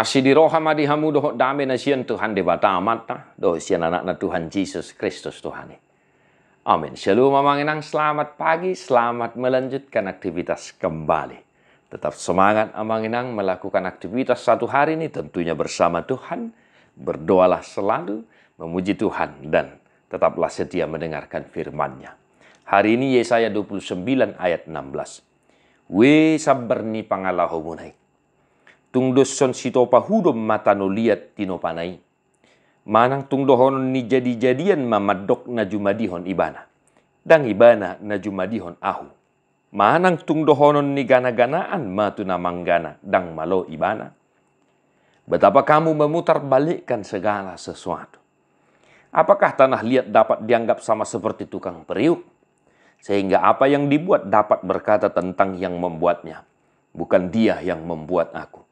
Asidi rohama di hamu doh dame na sian Tuhan de bata amata doh sian anak na Tuhan Yesus Kristus Tuhan. Amin. Shalom amanginang, selamat pagi, selamat melanjutkan aktivitas kembali. Tetap semangat amanginang melakukan aktivitas satu hari ini tentunya bersama Tuhan. Berdoalah selalu, memuji Tuhan dan tetaplah setia mendengarkan firman-Nya. Hari ini Yesaya 29 ayat 16. We sabarni pangalahu munai. Tungdos son sitopa hudom mata no liat tino panai. Manang tungdohon ni jadi-jadian mamadok na jumadihon ibana. Dang ibana na jumadihon ahu. Manang tungdohonon ni gana-ganaan matu na manggana dang malo ibana. Betapa kamu memutar balikkan segala sesuatu. Apakah tanah liat dapat dianggap sama seperti tukang periuk? Sehingga apa yang dibuat dapat berkata tentang yang membuatnya. Bukan dia yang membuat aku.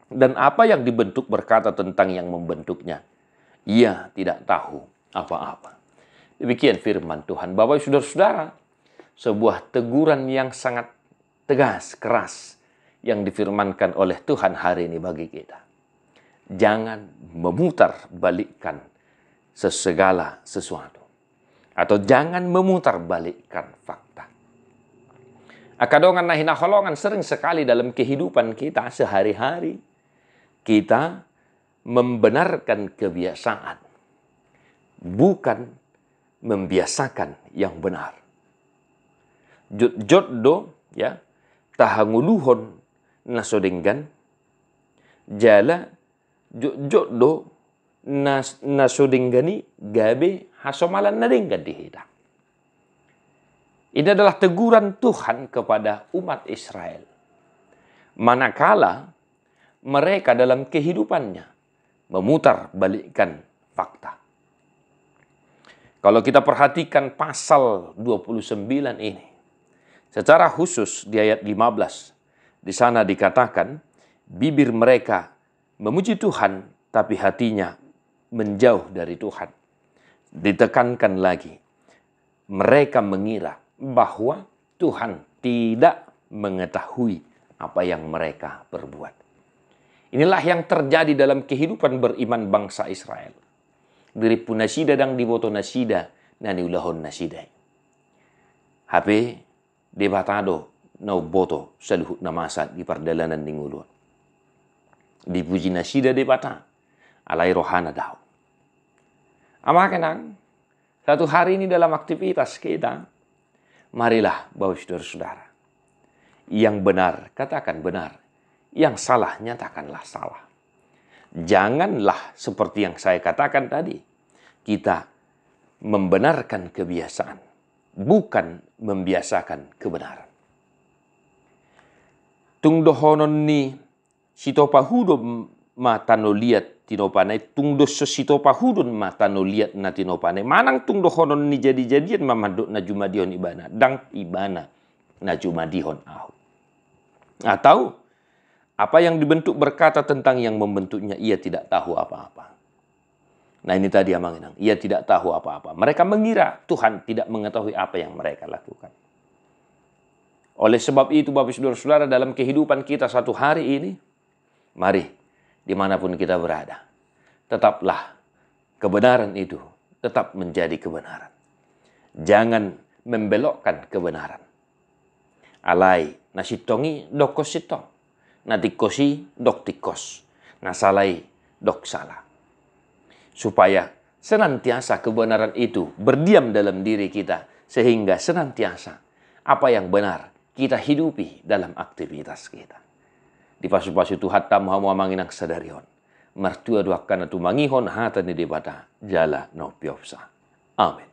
Dan apa yang dibentuk berkata tentang yang membentuknya. Ia tidak tahu apa-apa. Demikian firman Tuhan. Bapak saudara-saudara, sebuah teguran yang sangat tegas, keras yang difirmankan oleh Tuhan hari ini bagi kita. Jangan memutar balikkan segala sesuatu. Atau jangan memutar balikkan fakta. Akadongan na hinaholongan sering sekali dalam kehidupan kita sehari-hari. Kita membenarkan kebiasaan, bukan membiasakan yang benar. Jod-joddo ya tahanguluhon nasodenggan jala jod-joddo nasodenggani gabe hasomalan nadenggan dihida. Ini adalah teguran Tuhan kepada umat Israel. Manakala mereka dalam kehidupannya memutar balikkan fakta. Kalau kita perhatikan pasal 29 ini, secara khusus di ayat 15, di sana dikatakan, bibir mereka memuji Tuhan, tapi hatinya menjauh dari Tuhan. Ditekankan lagi, mereka mengira bahwa Tuhan tidak mengetahui apa yang mereka perbuat. Inilah yang terjadi dalam kehidupan beriman bangsa Israel. Diri pun nasida dang diboto nasida nani ulahon nasida. HP debatado na boto saluhut na masa di pardalanan ning ulun. Dipuji nasida debata alai rohana daw. Amakenang satu hari ini dalam aktivitas kita, marilah Bapak saudara-saudara. Yang benar katakan benar. Yang salah, nyatakanlah salah. Janganlah seperti yang saya katakan tadi. Kita membenarkan kebiasaan. Bukan membiasakan kebenaran. Tungdohonon ni sitopahudon matano liat tinopanay. Tungdoso sitopahudon matano liat na tinopanay. Manang tungdohonon ni jadi-jadian mamadok na jumadihon ibana. Dang ibana na jumadihon ahu. Atau apa yang dibentuk berkata tentang yang membentuknya, ia tidak tahu apa-apa. Nah ini tadi amanginang, ia tidak tahu apa-apa. Mereka mengira Tuhan tidak mengetahui apa yang mereka lakukan. Oleh sebab itu Bapak saudara-saudara dalam kehidupan kita satu hari ini, mari dimanapun kita berada, tetaplah kebenaran itu tetap menjadi kebenaran. Jangan membelokkan kebenaran. Alai nasitongi dokositong. Natikosi dok tikos, nasalai dok salah. Supaya senantiasa kebenaran itu berdiam dalam diri kita. Sehingga senantiasa apa yang benar kita hidupi dalam aktivitas kita. Di pasu-pasu Tuhan tamu hamu amanginang sadarion. Martua duakan atu mangihon hata ni debata jala no piopsa. Amin.